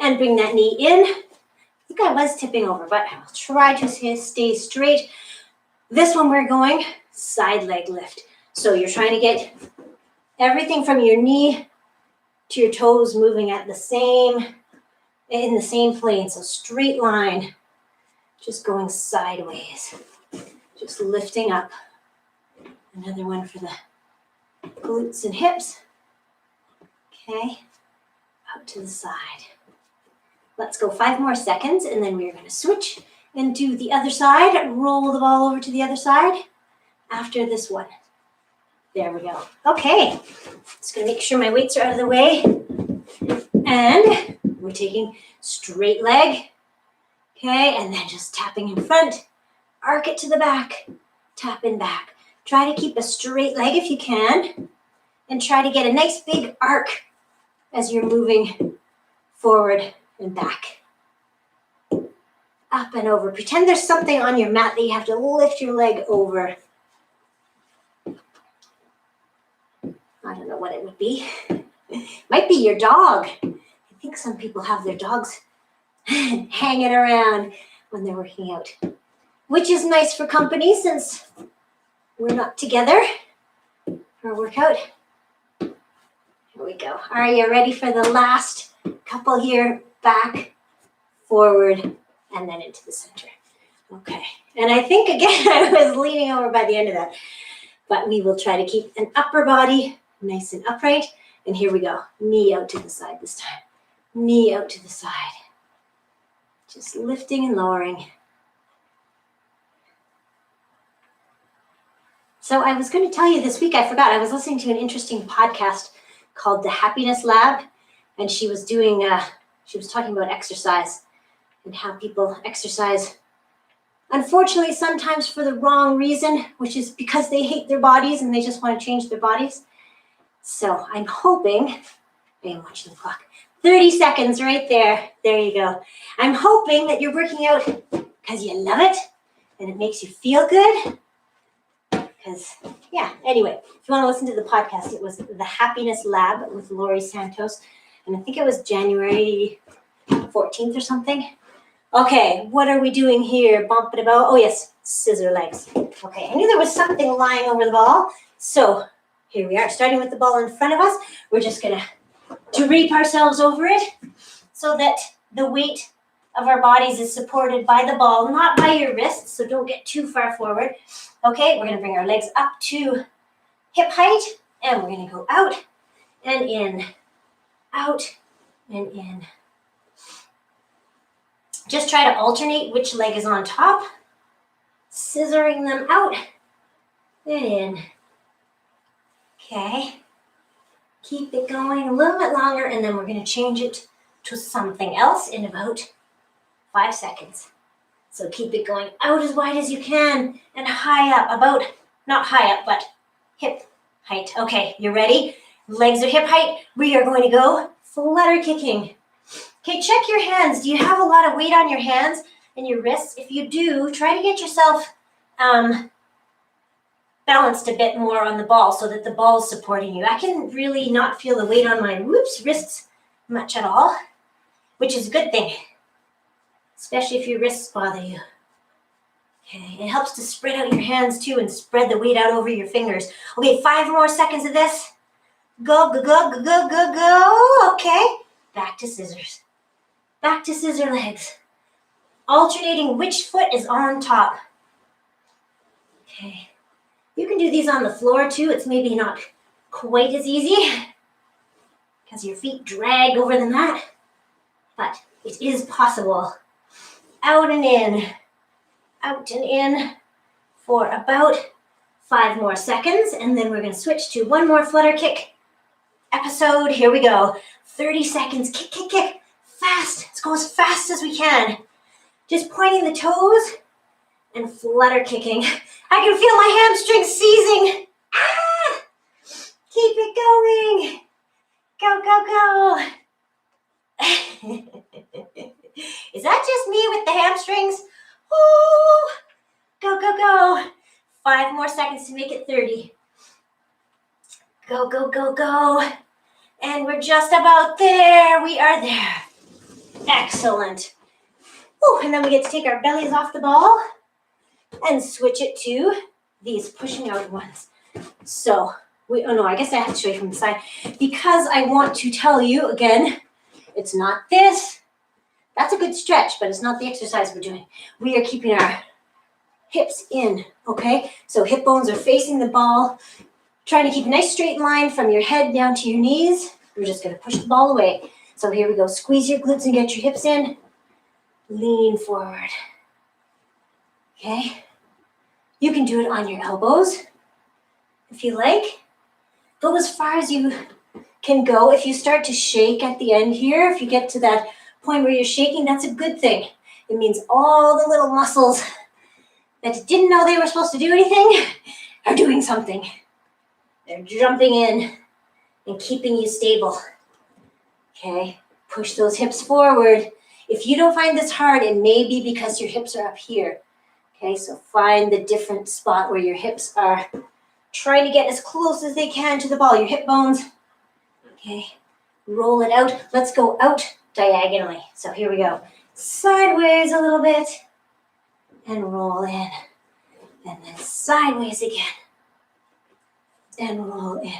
And bring that knee in. I think I was tipping over, but I'll try to stay straight. This one we're going side leg lift. So you're trying to get everything from your knee to your toes moving at the same, in the same plane. So straight line, just going sideways, just lifting up. Another one for the glutes and hips. Okay, out to the side. Let's go 5 more seconds, and then we're going to switch and do the other side. Roll the ball over to the other side after this one. There we go. Okay, just going to make sure my weights are out of the way. And we're taking straight leg. Okay, and then just tapping in front. Arc it to the back. Tap in back. Try to keep a straight leg if you can. And try to get a nice big arc as you're moving forward and back. Up and over. Pretend there's something on your mat that you have to lift your leg over. I don't know what it would be. Might be your dog. I think some people have their dogs hanging around when they're working out, which is nice for company since we're not together for a workout. Here we go. Are you ready for the last couple here? Back, forward, and then into the center. Okay. And I think, again, I was leaning over by the end of that. But we will try to keep an upper body nice and upright. And here we go. Knee out to the side this time. Knee out to the side. Just lifting and lowering. So I was going to tell you this week, I forgot, I was listening to an interesting podcast called The Happiness Lab. And she was doing, she was talking about exercise and how people exercise, unfortunately, sometimes for the wrong reason, which is because they hate their bodies and they just want to change their bodies. So I'm hoping, I am watching the clock, 30 seconds right there. There you go. I'm hoping that you're working out because you love it and it makes you feel good. Because, yeah, anyway, if you want to listen to the podcast, it was The Happiness Lab with Laurie Santos. And I think it was January 14th or something. Okay, what are we doing here? Bump it about. Oh, yes, scissor legs. Okay, I knew there was something lying over the ball. So here we are, starting with the ball in front of us. We're just going to drape ourselves over it so that the weight of our bodies is supported by the ball, not by your wrists, so don't get too far forward. Okay, we're going to bring our legs up to hip height, and we're going to go out and in, out and in. Just try to alternate which leg is on top, scissoring them out and in. Okay, keep it going a little bit longer, and then we're going to change it to something else in about 5 seconds. So keep it going out as wide as you can and high up, about, not high up, but hip height. Okay, you ready? Legs are hip height. We are going to go flutter kicking. Okay, check your hands. Do you have a lot of weight on your hands and your wrists? If you do, try to get yourself balanced a bit more on the ball so that the ball is supporting you. I can really not feel the weight on my wrists much at all, which is a good thing, especially if your wrists bother you. Okay, it helps to spread out your hands too and spread the weight out over your fingers. Okay, 5 more seconds of this. Go, go, go, go, go, go, go. Okay, back to scissors. Back to scissor legs. Alternating which foot is on top. Okay, you can do these on the floor too. It's maybe not quite as easy because your feet drag over the mat, but it is possible. Out and in for about 5 more seconds, and then we're going to switch to one more flutter kick episode. Here we go. 30 seconds. Kick, kick, kick. Fast. Let's go as fast as we can. Just pointing the toes and flutter kicking. I can feel my hamstrings seizing. Ah! Keep it going. Go, go, go. Is that just me with the hamstrings? Oh, go, go, go. 5 more seconds to make it 30. Go, go, go, go. And we're just about there. We are there. Excellent. Ooh, and then we get to take our bellies off the ball and switch it to these pushing out ones. So, I guess I have to show you from the side because I want to tell you again, it's not this. That's a good stretch, but it's not the exercise we're doing. We are keeping our hips in, okay? So hip bones are facing the ball, trying to keep a nice straight line from your head down to your knees. We're just going to push the ball away. So here we go. Squeeze your glutes and get your hips in. Lean forward. Okay? You can do it on your elbows if you like. Go as far as you can go. If you start to shake at the end here, if you get to that point where you're shaking, that's a good thing. It means all the little muscles that didn't know they were supposed to do anything are doing something. They're jumping in and keeping you stable. Okay, push those hips forward. If you don't find this hard, it may be because your hips are up here. Okay, so find the different spot where your hips are. Trying to get as close as they can to the ball, your hip bones. Okay, roll it out. Let's go out diagonally. So here we go. Sideways a little bit and roll in. And then sideways again and roll in.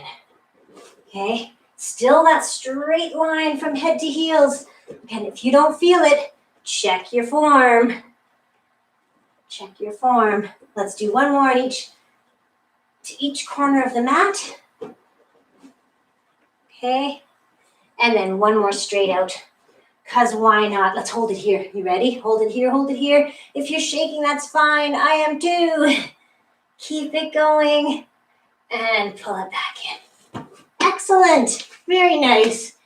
Okay, still that straight line from head to heels. And if you don't feel it, check your form. Check your form. Let's do one more on each corner of the mat. Okay, and then one more straight out. Because why not? Let's hold it here. You ready? Hold it here, hold it here. If you're shaking, that's fine. I am too. Keep it going and pull it back in. Excellent. Very nice.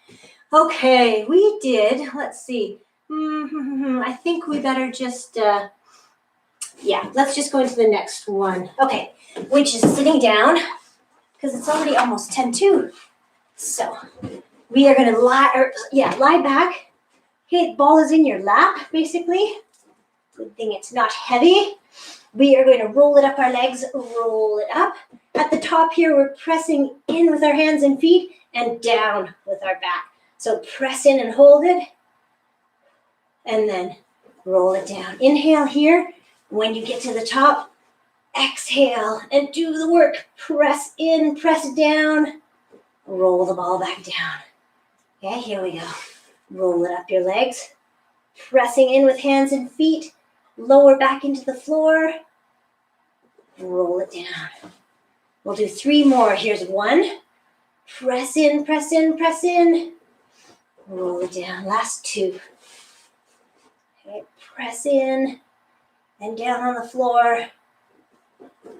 Okay, we did. Let's see. I think we better just, let's just go into the next one. Okay, which is sitting down because it's already almost 10:02. So we are going to lie back. Okay, the ball is in your lap, basically. Good thing it's not heavy. We are going to roll it up our legs, roll it up. At the top here, we're pressing in with our hands and feet and down with our back. So press in and hold it, and then roll it down. Inhale here. When you get to the top, exhale and do the work. Press in, press down, roll the ball back down. Okay, here we go. Roll it up your legs. Pressing in with hands and feet. Lower back into the floor. Roll it down. We'll do 3 more. Here's 1. Press in, press in, press in. Roll it down. Last 2. Okay, press in and down on the floor.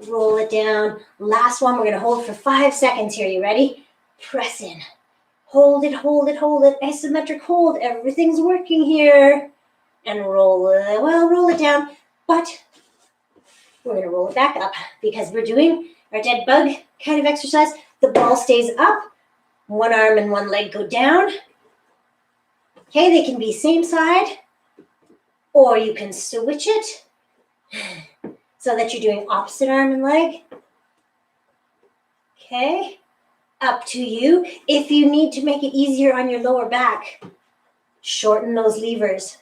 Roll it down. Last one. We're going to hold for 5 seconds here. You ready? Press in. Hold it, hold it, hold it. Isometric hold. Everything's working here. And roll it. Well, roll it down. But we're going to roll it back up because we're doing our dead bug kind of exercise. The ball stays up. 1 arm and 1 leg go down. Okay, they can be same side. Or you can switch it so that you're doing opposite arm and leg. Okay, up to you. If you need to make it easier on your lower back, shorten those levers.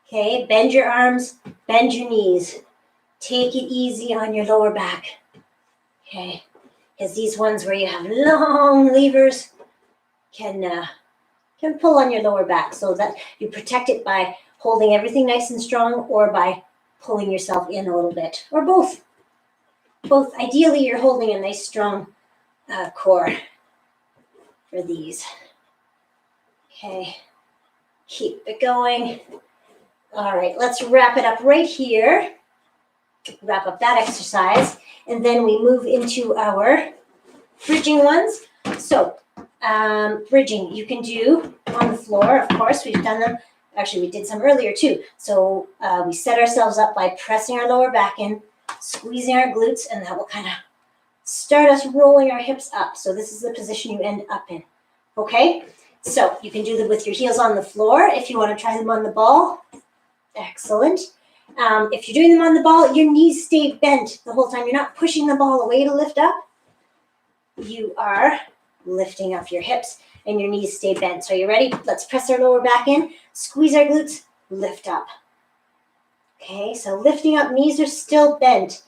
Okay, bend your arms, bend your knees. Take it easy on your lower back. Okay, because these ones where you have long levers can pull on your lower back, so that you protect it by holding everything nice and strong or by pulling yourself in a little bit, or both. Both. Ideally, you're holding a nice strong core for these. Okay, keep it going. All right, let's wrap it up right here. Wrap up that exercise, and then we move into our bridging ones. So, bridging you can do on the floor. Of course, we've done them. Actually, we did some earlier too. So we set ourselves up by pressing our lower back in, squeezing our glutes, and that will kind of start us rolling our hips up. So this is the position you end up in. Okay? So you can do them with your heels on the floor. If you want to try them on the ball, excellent. If you're doing them on the ball, your knees stay bent the whole time. You're not pushing the ball away to lift up. You are lifting up your hips and your knees stay bent. So you ready? Let's press our lower back in, squeeze our glutes, lift up. Okay, so lifting up, knees are still bent.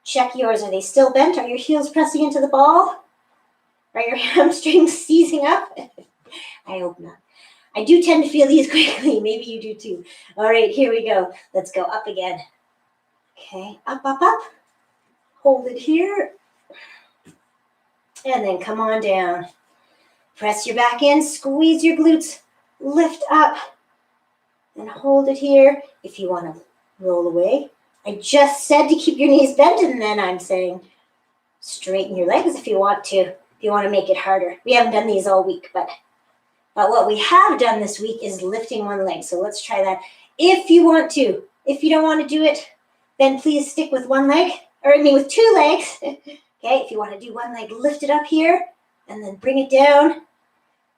Check yours. Are they still bent? Are your heels pressing into the ball? Are your hamstrings seizing up? I hope not. I do tend to feel these quickly. Maybe you do too. All right, here we go. Let's go up again. Okay, up, up, up. Hold it here. And then come on down. Press your back in, squeeze your glutes, lift up, and hold it here. If you want to roll away. I just said to keep your knees bent, and then I'm saying straighten your legs if you want to. If you want to make it harder. We haven't done these all week, but what we have done this week is lifting 1 leg. So let's try that. If you want to. If you don't want to do it, then please stick with 1 leg, or with 2 legs. Okay, if you want to do 1 leg, lift it up here, and then bring it down.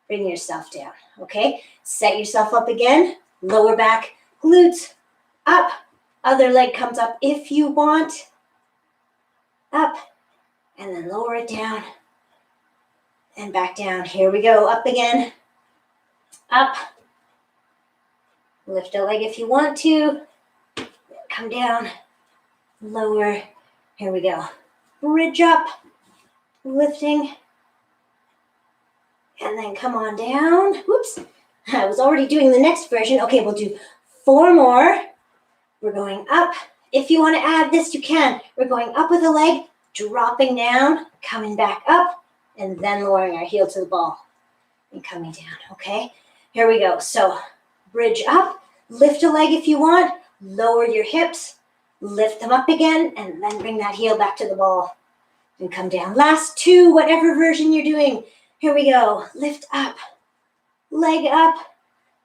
Bring yourself down, okay? Set yourself up again. Lower back, glutes, up. Other leg comes up if you want. Up, and then lower it down. And back down. Here we go, up again. Up. Lift a leg if you want to. Come down. Lower. Here we go. Bridge up. Lifting. And then come on down. Whoops. I was already doing the next version. Okay, we'll do 4 more. We're going up. If you want to add this, you can. We're going up with a leg, dropping down, coming back up, and then lowering our heel to the ball and coming down, okay? Here we go. So bridge up, lift a leg if you want, lower your hips, lift them up again, and then bring that heel back to the ball and come down. Last 2, whatever version you're doing. Here we go. Lift up, leg up,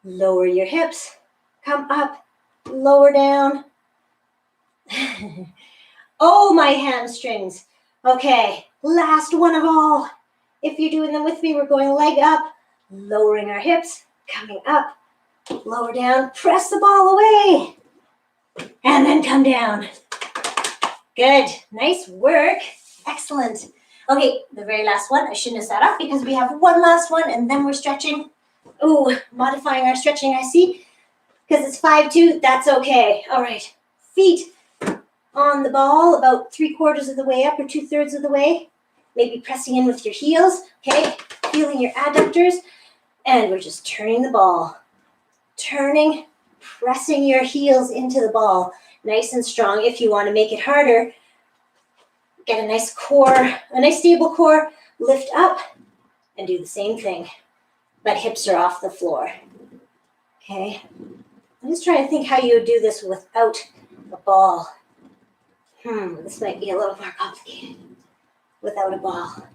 lower your hips, come up, lower down. Oh, my hamstrings. Okay, last one of all. If you're doing them with me, we're going leg up, lowering our hips, coming up, lower down, press the ball away, and then come down. Good. Nice work. Excellent. Okay, the very last one. I shouldn't have sat up because we have one last one and then we're stretching. Oh, modifying our stretching, I see. Because it's 5-2, that's okay. All right. Feet on the ball about 3/4 of the way up or 2/3 of the way. Maybe pressing in with your heels. Okay, feeling your adductors. And we're just turning the ball. Turning, pressing your heels into the ball. Nice and strong. If you want to make it harder, get a nice core, a nice stable core. Lift up and do the same thing. But hips are off the floor. Okay. I'm just trying to think how you would do this without a ball. This might be a little more complicated without a ball.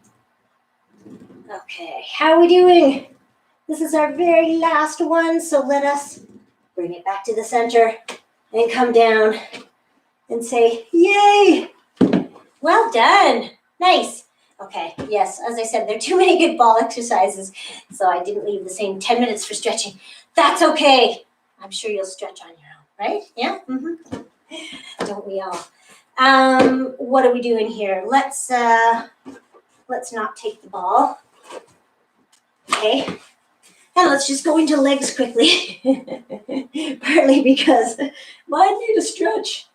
Okay, how are we doing? This is our very last one, so let us bring it back to the center and come down and say, yay! Well done. Nice. Okay, yes, as I said, there are too many good ball exercises, so I didn't leave the same 10 minutes for stretching. That's okay. I'm sure you'll stretch on your own, right? Yeah? Mm-hmm. Don't we all? What are we doing here? Let's not take the ball. Okay. And let's just go into legs quickly. Partly because mine need a stretch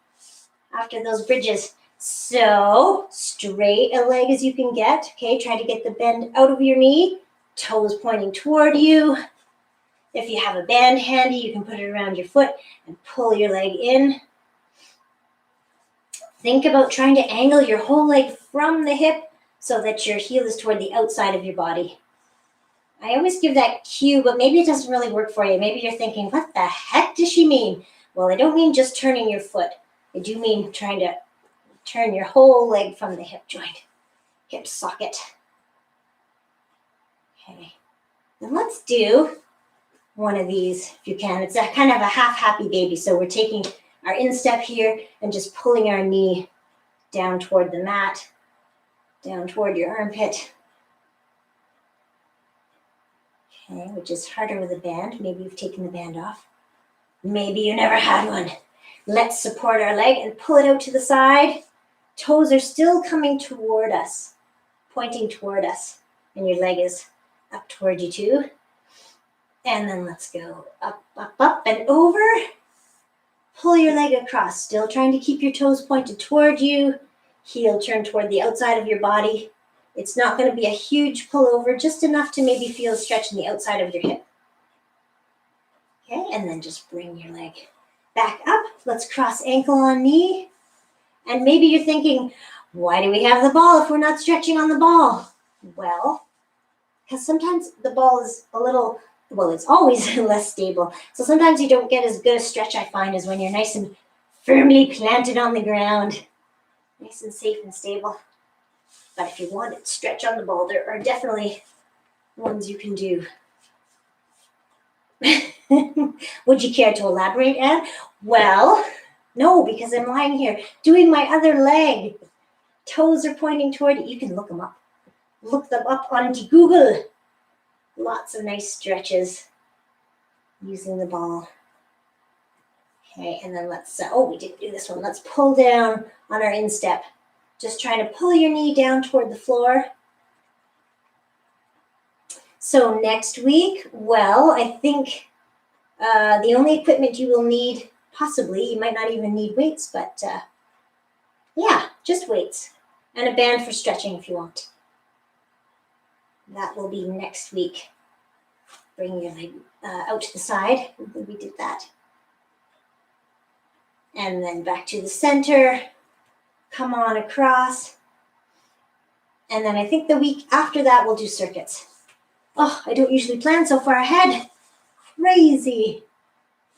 after those bridges. So straight a leg as you can get. Okay, try to get the bend out of your knee. Toes pointing toward you. If you have a band handy, you can put it around your foot and pull your leg in. Think about trying to angle your whole leg from the hip so that your heel is toward the outside of your body. I always give that cue, but maybe it doesn't really work for you. Maybe you're thinking, what the heck does she mean? Well, I don't mean just turning your foot. I do mean trying to turn your whole leg from the hip joint, hip socket. Okay, then let's do one of these if you can. It's a kind of a half happy baby. So we're taking our instep here and just pulling our knee down toward the mat, down toward your armpit. Okay, which is harder with a band. Maybe you've taken the band off. Maybe you never had one. Let's support our leg and pull it out to the side. Toes are still coming toward us, pointing toward us. And your leg is up toward you too. And then let's go up, up, up and over. Pull your leg across, still trying to keep your toes pointed toward you. Heel turn toward the outside of your body. It's not going to be a huge pullover, just enough to maybe feel a stretch in the outside of your hip. Okay, and then just bring your leg back up. Let's cross ankle on knee. And maybe you're thinking, why do we have the ball if we're not stretching on the ball? Well, because sometimes the ball is a little, well, it's always less stable. So sometimes you don't get as good a stretch, I find, as when you're nice and firmly planted on the ground. Nice and safe and stable. But if you want to stretch on the ball, there are definitely ones you can do. Would you care to elaborate, Anne? Well, no, because I'm lying here doing my other leg. Toes are pointing toward it. You can look them up. Look them up on Google. Lots of nice stretches using the ball. Okay, and then let's, we didn't do this one. Let's pull down on our instep. Just trying to pull your knee down toward the floor. So next week, well, I think the only equipment you will need, possibly, you might not even need weights, but yeah, just weights. And a band for stretching if you want. That will be next week. Bring your leg out to the side. We did that. And then back to the center. Come on across. And then I think the week after that, we'll do circuits. Oh, I don't usually plan so far ahead. Crazy.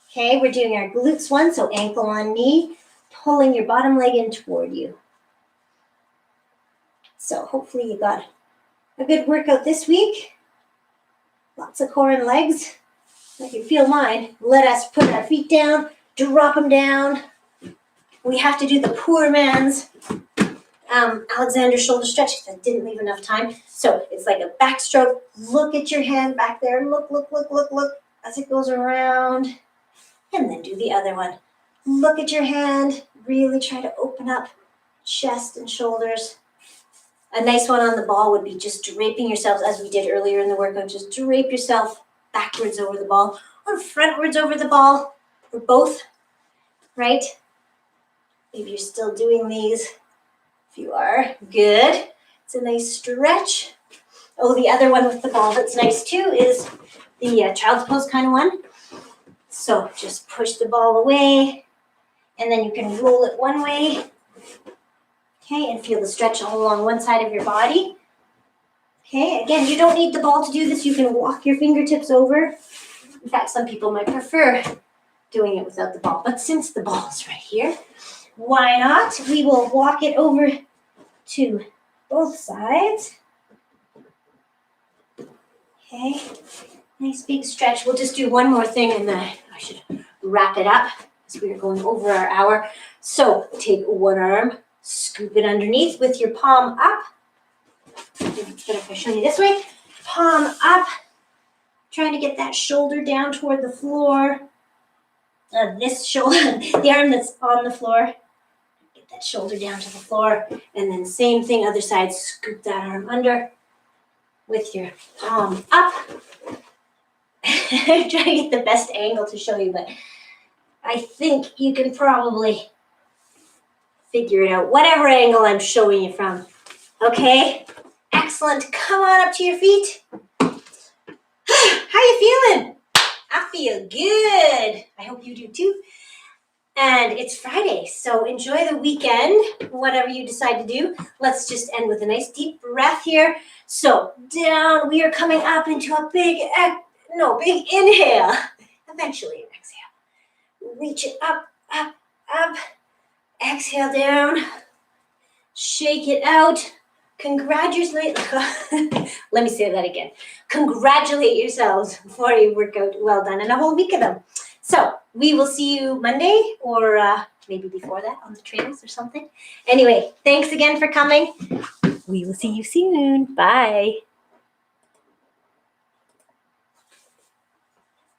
Okay, we're doing our glutes one, so ankle on knee, pulling your bottom leg in toward you. So hopefully you got a good workout this week. Lots of core and legs. I can feel mine. Let us put our feet down, drop them down. We have to do the poor man's Alexander shoulder stretch because I didn't leave enough time. So it's like a backstroke. Look at your hand back there. Look, look, look, look, look as it goes around. And then do the other one. Look at your hand. Really try to open up chest and shoulders. A nice one on the ball would be just draping yourselves, as we did earlier in the workout. Just drape yourself backwards over the ball or frontwards over the ball, or both, right? If you're still doing these, if you are, good. It's a nice stretch. Oh, the other one with the ball that's nice too is the child's pose kind of one. So just push the ball away, and then you can roll it one way. Okay, and feel the stretch all along one side of your body. Okay, again, you don't need the ball to do this. You can walk your fingertips over. In fact, some people might prefer doing it without the ball. But since the ball is right here, why not? We will walk it over to both sides. Okay, nice big stretch. We'll just do one more thing and then I should wrap it up as we are going over our hour. So take one arm, scoop it underneath with your palm up. It's better if I show you this way. Palm up, trying to get that shoulder down toward the floor. This shoulder, the arm that's on the floor. Get that shoulder down to the floor. And then same thing, other side, scoop that arm under with your palm up. I'm trying to get the best angle to show you, but I think you can probably figure it out, whatever angle I'm showing you from. Okay, excellent. Come on up to your feet. How you feeling? I feel good. I hope you do too. And it's Friday, so enjoy the weekend, whatever you decide to do. Let's just end with a nice deep breath here. So down, we are coming up into a big inhale. Eventually an exhale. Reach it up, up, up. Exhale down. Shake it out. Congratulate. Let me say that again. Congratulate yourselves for a workout well done and a whole week of them. So we will see you Monday or maybe before that on the trails or something. Anyway, thanks again for coming. We will see you soon. Bye.